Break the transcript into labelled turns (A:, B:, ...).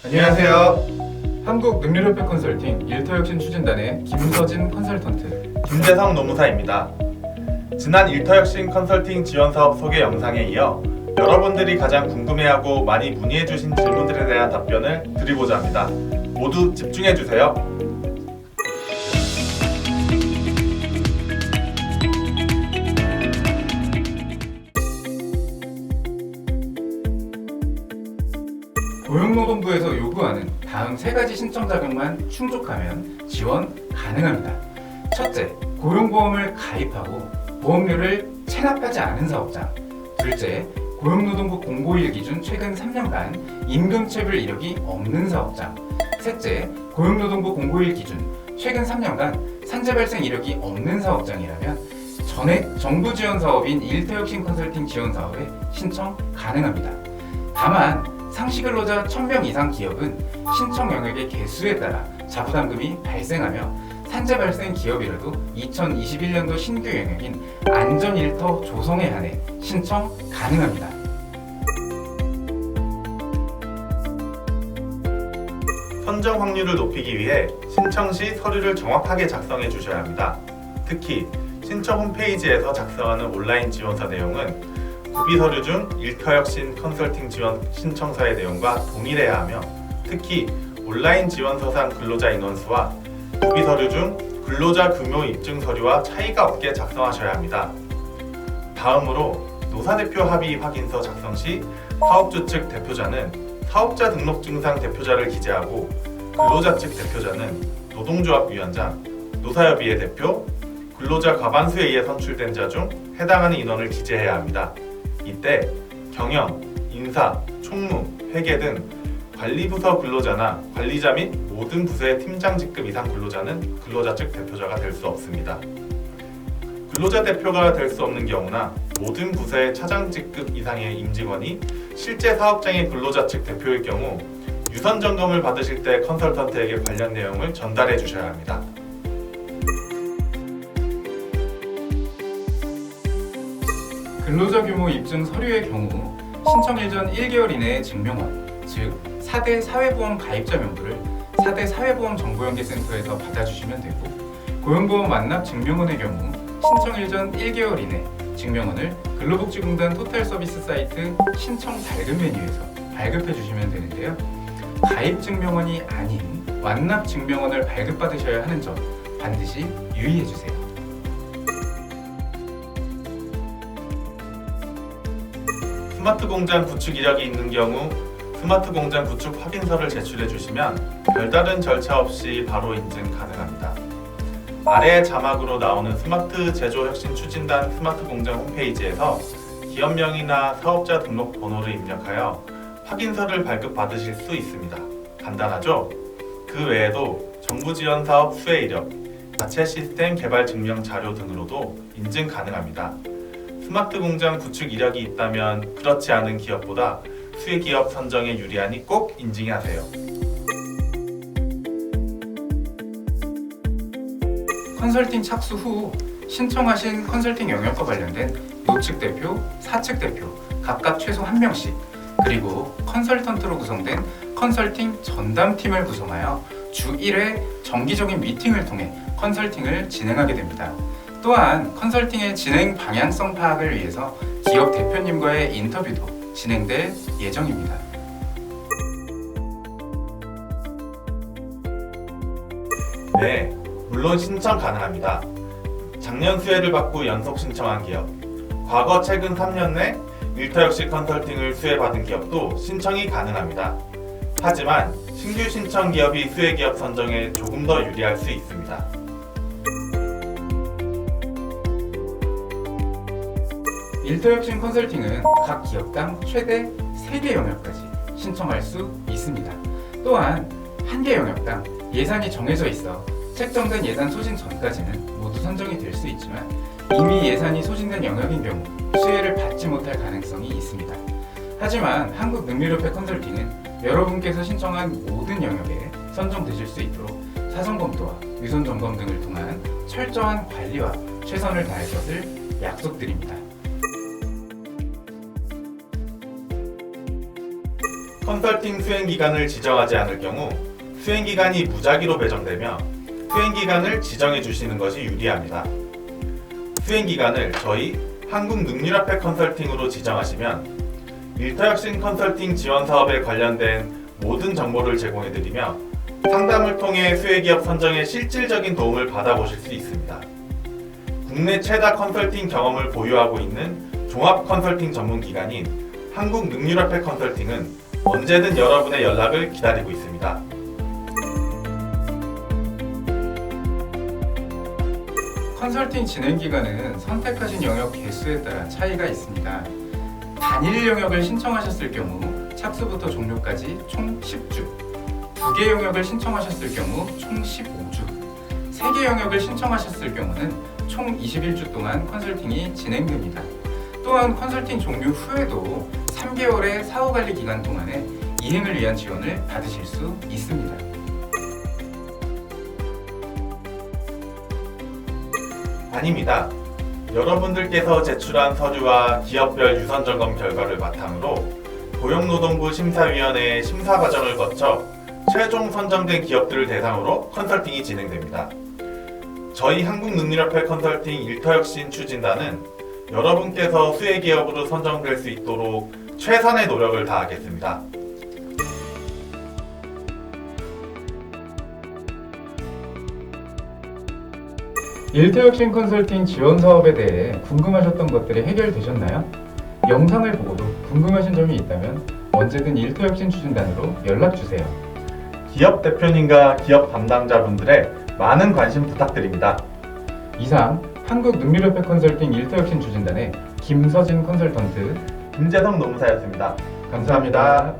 A: 안녕하세요. 한국능률협회 컨설팅 일터혁신 추진단의 김서진 컨설턴트,
B: 김대성 노무사입니다. 지난 일터혁신 컨설팅 지원사업 소개 영상에 이어 여러분들이 가장 궁금해하고 많이 문의해주신 질문들에 대한 답변을 드리고자 합니다. 모두 집중해주세요.
A: 고용노동부에서 요구하는 다음 세 가지 신청 자격만 충족하면 지원 가능합니다. 첫째, 고용보험을 가입하고 보험료를 체납하지 않은 사업장. 둘째, 고용노동부 공고일 기준 최근 3년간 임금체불 이력이 없는 사업장. 셋째, 고용노동부 공고일 기준 최근 3년간 산재 발생 이력이 없는 사업장이라면 전액 정부 지원 사업인 일터혁신 컨설팅 지원 사업에 신청 가능합니다. 다만 상시 근로자 1000명 이상 기업은 신청 영역의 개수에 따라 자부담금이 발생하며 산재 발생 기업이라도 2021년도 신규 영역인 안전일터 조성에 한해 신청 가능합니다.
B: 선정 확률을 높이기 위해 신청 시 서류를 정확하게 작성해 주셔야 합니다. 특히 신청 홈페이지에서 작성하는 온라인 지원서 내용은 구비 서류 중 일터혁신 컨설팅 지원 신청서의 내용과 동일해야 하며, 특히 온라인 지원서상 근로자 인원수와 구비 서류 중 근로자 금요 입증 서류와 차이가 없게 작성하셔야 합니다. 다음으로 노사대표 합의 확인서 작성 시 사업주 측 대표자는 사업자 등록증상 대표자를 기재하고, 근로자 측 대표자는 노동조합 위원장, 노사협의회 대표, 근로자 과반수에 의해 선출된 자 중 해당하는 인원을 기재해야 합니다. 이때 경영, 인사, 총무, 회계 등 관리부서 근로자나 관리자 및 모든 부서의 팀장 직급 이상 근로자는 근로자 측 대표자가 될 수 없습니다. 근로자 대표가 될 수 없는 경우나 모든 부서의 차장 직급 이상의 임직원이 실제 사업장의 근로자 측 대표일 경우 유선 점검을 받으실 때 컨설턴트에게 관련 내용을 전달해 주셔야 합니다.
A: 근로자 규모 입증 서류의 경우 신청 일전 1개월 이내에 증명원, 즉 4대 사회보험 가입자 명부를 4대 사회보험 정보연계센터에서 받아주시면 되고, 고용보험 완납 증명원의 경우 신청 일전 1개월 이내 증명원을 근로복지공단 토탈서비스 사이트 신청 발급 메뉴에서 발급해 주시면 되는데요. 가입 증명원이 아닌 완납 증명원을 발급받으셔야 하는 점 반드시 유의해 주세요.
B: 스마트 공장 구축 이력이 있는 경우 스마트 공장 구축 확인서를 제출해 주시면 별다른 절차 없이 바로 인증 가능합니다. 아래 자막으로 나오는 스마트 제조 혁신 추진단 스마트 공장 홈페이지에서 기업명이나 사업자 등록 번호를 입력하여 확인서를 발급받으실 수 있습니다. 간단하죠? 그 외에도 정부 지원 사업 수혜 이력, 자체 시스템 개발 증명 자료 등으로도 인증 가능합니다. 스마트 공장 구축 이력이 있다면 그렇지 않은 기업보다 수혜 기업 선정에 유리하니 꼭 인증하세요.
A: 컨설팅 착수 후 신청하신 컨설팅 영역과 관련된 노측 대표, 사측 대표 각각 최소 1명씩, 그리고 컨설턴트로 구성된 컨설팅 전담팀을 구성하여 주 1회 정기적인 미팅을 통해 컨설팅을 진행하게 됩니다. 또한 컨설팅의 진행 방향성 파악을 위해서 기업 대표님과의 인터뷰도 진행될 예정입니다.
B: 네, 물론 신청 가능합니다. 작년 수혜를 받고 연속 신청한 기업, 과거 최근 3년 내 일터혁신 컨설팅을 수혜받은 기업도 신청이 가능합니다. 하지만 신규 신청 기업이 수혜 기업 선정에 조금 더 유리할 수 있습니다.
A: 일터혁신 컨설팅은 각 기업당 최대 3개 영역까지 신청할 수 있습니다. 또한 1개 영역당 예산이 정해져 있어 책정된 예산 소진 전까지는 모두 선정이 될 수 있지만, 이미 예산이 소진된 영역인 경우 수혜를 받지 못할 가능성이 있습니다. 하지만 한국능률협회 컨설팅은 여러분께서 신청한 모든 영역에 선정되실 수 있도록 사전 검토와 유선 점검 등을 통한 철저한 관리와 최선을 다할 것을 약속드립니다.
B: 컨설팅 수행기간을 지정하지 않을 경우 수행기간이 무작위로 배정되며 수행기간을 지정해 주시는 것이 유리합니다. 수행기간을 저희 한국능률협회 컨설팅으로 지정하시면 일터혁신 컨설팅 지원 사업에 관련된 모든 정보를 제공해드리며 상담을 통해 수혜기업 선정에 실질적인 도움을 받아보실 수 있습니다. 국내 최다 컨설팅 경험을 보유하고 있는 종합 컨설팅 전문 기관인 한국능률협회 컨설팅은 언제든 여러분의 연락을 기다리고 있습니다.
A: 컨설팅 진행 기간은 선택하신 영역 개수에 따라 차이가 있습니다. 단일 영역을 신청하셨을 경우 착수부터 종료까지 총 10주, 2개 영역을 신청하셨을 경우 총 15주, 3개 영역을 신청하셨을 경우는 총 21주 동안 컨설팅이 진행됩니다. 또한 컨설팅 종료 후에도 3개월의 사후관리 기간 동안에 이행을 위한 지원을 받으실 수 있습니다.
B: 아닙니다. 여러분들께서 제출한 서류와 기업별 유선 점검 결과를 바탕으로 고용노동부 심사위원회의 심사 과정을 거쳐 최종 선정된 기업들을 대상으로 컨설팅이 진행됩니다. 저희 한국능률협회 컨설팅 일터혁신 추진단은 여러분께서 수혜기업으로 선정될 수 있도록 최선의 노력을 다하겠습니다.
A: 일터혁신 컨설팅 지원 사업에 대해 궁금하셨던 것들이 해결되셨나요? 영상을 보고도 궁금하신 점이 있다면 언제든 일터혁신 추진단으로 연락주세요.
B: 기업 대표님과 기업 담당자분들의 많은 관심 부탁드립니다.
A: 이상 한국능률협회 컨설팅 일터혁신 추진단의 김서진 컨설턴트
B: 김재성 노무사였습니다.
A: 감사합니다.